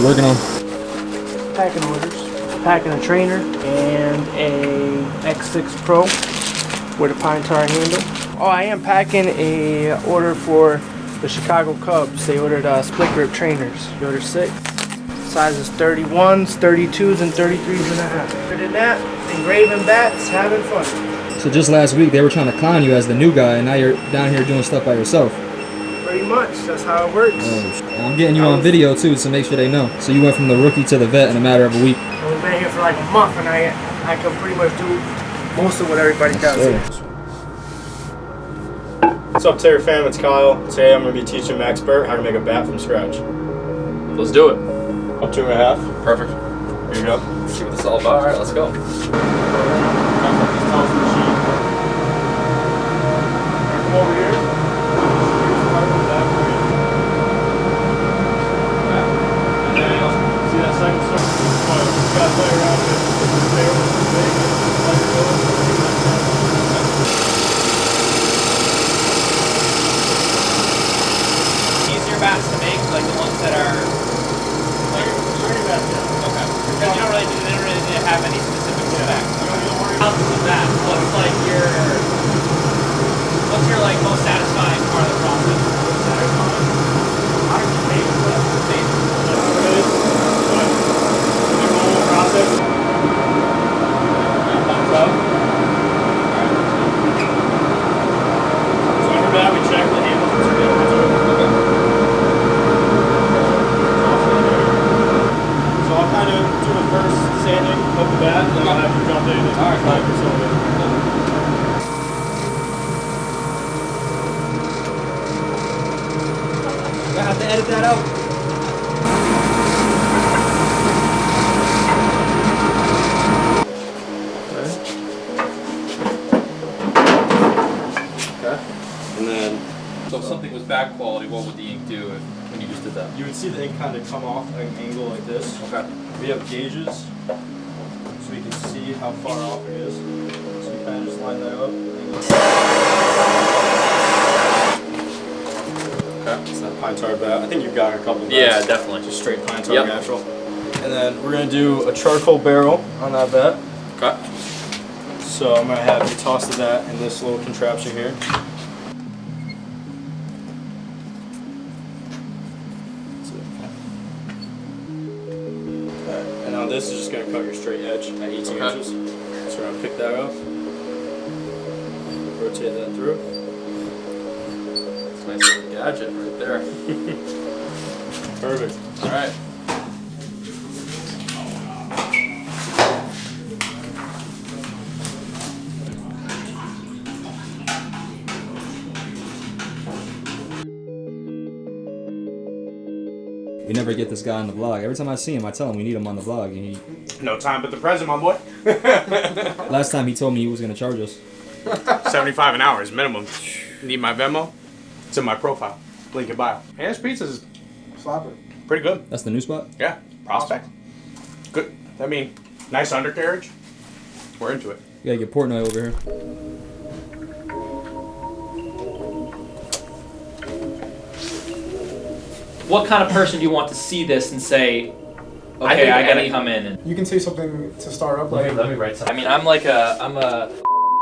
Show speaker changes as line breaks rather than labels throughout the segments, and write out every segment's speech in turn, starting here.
working on?
Packing orders. Packing a trainer and a X6 Pro with a pine tar handle. Oh, I am packing a order for the Chicago Cubs. They ordered split grip trainers. They ordered 6. Sizes 31s, 32s, and 33s and a half. Other than that, engraving bats, having fun.
So just last week they were trying to clown you as the new guy, and now you're down here doing stuff by yourself.
Pretty much, that's how it works.
I'm getting you on video too, so make sure they know. So you went from the rookie to the vet in a matter of a week.
I've been here for like a month, and I can pretty much do most of what everybody does.
What's up, Tater Fam? It's Kyle. Today I'm going to be teaching Max Burt how to make a bat from scratch.
Let's do it.
Up 2.5.
Perfect.
Here you go.
See what this is all about. All right, let's go.
Come over here. See that second circle? You got to play around with
Easier bats to make, like the ones that are
Bats, yeah.
okay. Because they don't really need to have any specific specs. How's of that? What's like most satisfying part of the process?
How did you make it? The whole process. Thumbs up. So under that we check the handles and spin into it. So I'll kind of do the first sanding of the bat, and then I'll have you jump in and slide yourself in.
I have to edit that out.
Okay. And then
So if something was bad quality, what would the ink do when you just did that?
you would see the ink kind of come off at an angle like this.
Okay.
We have gauges, so we can see how far off it is. So you kind of just line that up. Okay, it's that pine tar bat. I think you've got a couple of
Yeah,
bats.
definitely.
Just straight pine tar
Yep.
natural. And then we're gonna do a charcoal barrel on that bat.
Okay.
So I'm gonna have you toss the bat in this little contraption here. Alright, and now this is just gonna cut your straight edge at 18
Okay.
inches. So we're gonna pick that up, rotate that through.
It's a nice little gadget right there.
Perfect.
All right.
We never get this guy on the vlog. Every time I see him, I tell him we need him on the vlog. And he,
No time but the present, my boy.
last time he told me he was gonna charge us.
75 an hour is minimum. Need my Venmo? It's in my profile. Link in bio. Hannah's Pizza's
Slapper.
pretty good.
That's the new spot.
Yeah, prospect. Good. I mean, nice undercarriage. We're into it.
You gotta get Portnoy over here.
What kind of person do you want to see this and say, okay, I gotta come in and...
You can say something to start up.
Let me write something. I mean, I'm a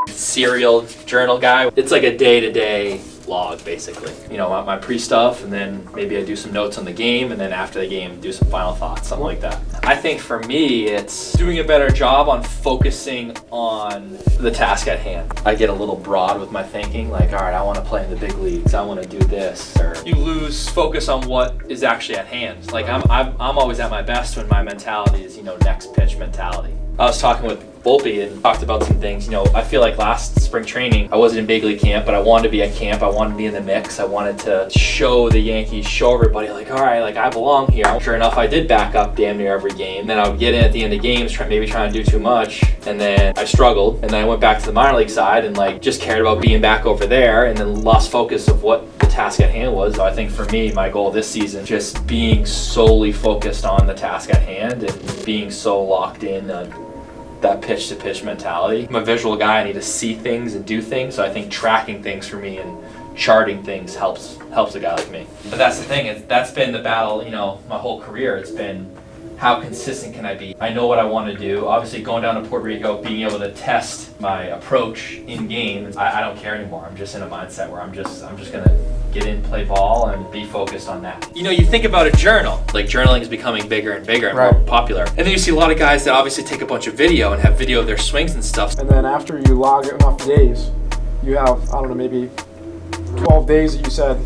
serial journal guy. It's like a day-to-day log, basically. You know, my pre-stuff, and then maybe I do some notes on the game, and then after the game, do some final thoughts, something like that. I think for me, it's doing a better job on focusing on the task at hand. I get a little broad with my thinking, like, all right, I want to play in the big leagues, I want to do this, or you lose focus on what is actually at hand. Like, I'm always at my best when my mentality is, you know, next pitch mentality. I was talking with Volpe and talked about some things. You know, I feel like last spring training, I wasn't in big league camp, but I wanted to be at camp. I wanted to be in the mix. I wanted to show the Yankees, show everybody, like, all right, like, I belong here. Sure enough, I did back up damn near every game. Then I would get in at the end of games, maybe trying to do too much, and then I struggled. And then I went back to the minor league side and, like, just cared about being back over there, and then lost focus of what the task at hand was. So I think for me, my goal this season, just being solely focused on the task at hand and being so locked in on that pitch to pitch mentality. I'm a visual guy. I need to see things and do things. So I think tracking things for me and charting things helps a guy like me. But that's the thing, that's been the battle, you know, my whole career. It's been how consistent can I be? I know what I want to do. Obviously going down to Puerto Rico, being able to test my approach in game, I don't care anymore. I'm just in a mindset where I'm just gonna get in, play ball, and be focused on that. You know, you think about a journal, like journaling is becoming bigger and bigger and more popular. And then you see a lot of guys that obviously take a bunch of video and have video of their swings and stuff.
And then after you log enough days, you have, I don't know, maybe 12 days that you said,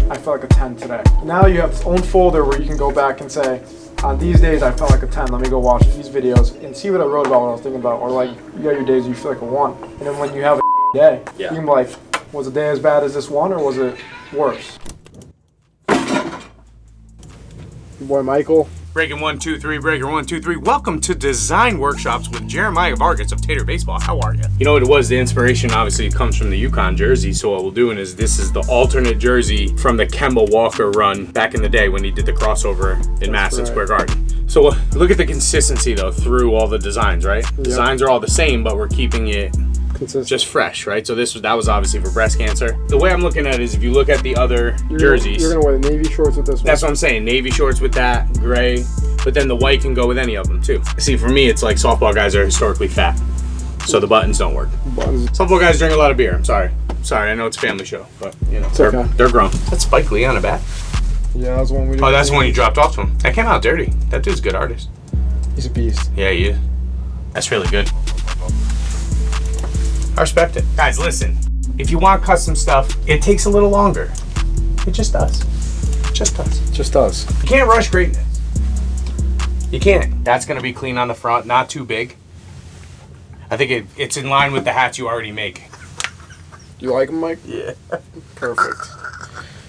I felt like a 10 today. Now you have this own folder where you can go back and say, on these days I felt like a 10, let me go watch these videos and see what I wrote about, what I was thinking about. Or like, you got your days you feel like a 1. And then when you have a day, you can be like, was the day as bad as this one or was it worse? Your boy Michael.
Breaking 1, 2, 3, breaker 1, 2, 3. Welcome to Design Workshops with Jeremiah Vargas of Tater Baseball. How are you? You know what it was? The inspiration obviously comes from the Yukon jersey. So what we'll do is this is the alternate jersey from the Kemba Walker run back in the day when he did the crossover in Madison Square Garden. So look at the consistency though through all the designs, right? Yep. Designs are all the same, but we're keeping it just fresh, right? So that was obviously for breast cancer. The way I'm looking at it is if you look at the other jerseys.
You're gonna wear the navy shorts with this one.
That's what I'm saying. Navy shorts with that, gray, but then the white can go with any of them too. See, for me, it's like softball guys are historically fat, so the buttons don't work. Softball guys drink a lot of beer. I'm sorry. I know it's a family show, but you know, they're grown. That's Spike Lee on a bat.
Yeah, that's the one we did.
Oh, that's the one you dropped off to him. That came out dirty. That dude's a good artist.
He's a beast.
Yeah, he is. That's really good. I respect it. Guys, listen. If you want custom stuff, it takes a little longer. It just does. Just does.
Just does.
You can't rush greatness. You can't. That's going to be clean on the front, not too big. I think it's in line with the hats you already make.
You like them, Mike?
Yeah.
Perfect.